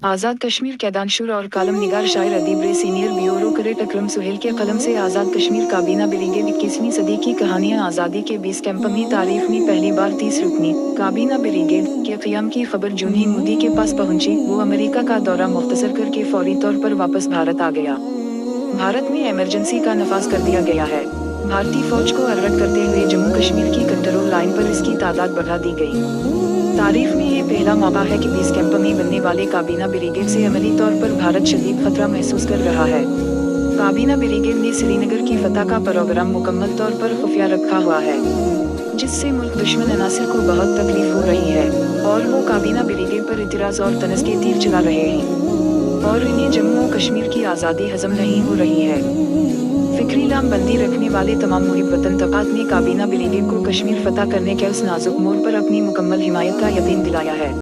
आज़ाद कश्मीर के दानशूर और कालम निगार शायर अदीब रे सीनियर ब्यूरोक्रेट अकरम सुहेल के कलम से आज़ाद कश्मीर काबीना ब्रिगेड 21वीं सदी की कहानियां आज़ादी के 20 कैंपनी तारीख में पहली बार 30 रुकनी काबीना ब्रिगेड के क़याम की खबर जून मोदी के पास पहुंची, वो अमेरिका का दौरा मुख्तसर करके फौरी तौर पर वापस भारत आ गया। भारत में इमरजेंसी का नफाज कर दिया गया है। भारतीय फौज को अलर्ट करते हुए जम्मू कश्मीर की कंट्रोल लाइन पर इसकी तादाद बढ़ा दी गई। तारीख में ये पहला मौका है कि 20 कैंप में बनने वाले काबीना ब्रिगेड से अमली तौर पर भारत शदीद खतरा महसूस कर रहा है। काबीना ब्रिगेड ने श्रीनगर की फतह का प्रोग्राम मुकम्मल तौर पर खुफिया रखा हुआ है, जिससे मुल्क दुश्मन अनासिर को बहुत तकलीफ हो रही है और वो काबीना ब्रिगेड पर इतराज़ और तनज़ के तीर चला रहे हैं और इन्हें जम्मू कश्मीर की आज़ादी हजम नहीं हो रही है। फिक्री लामबंदी रखने वाले तमाम मुहिब वतन तबक़ात ने काबीना ब्रिगेड को कश्मीर फतह करने के उस नाजुक मोड़ पर अपनी मुकम्मल हिमायत का यकीन दिलाया है।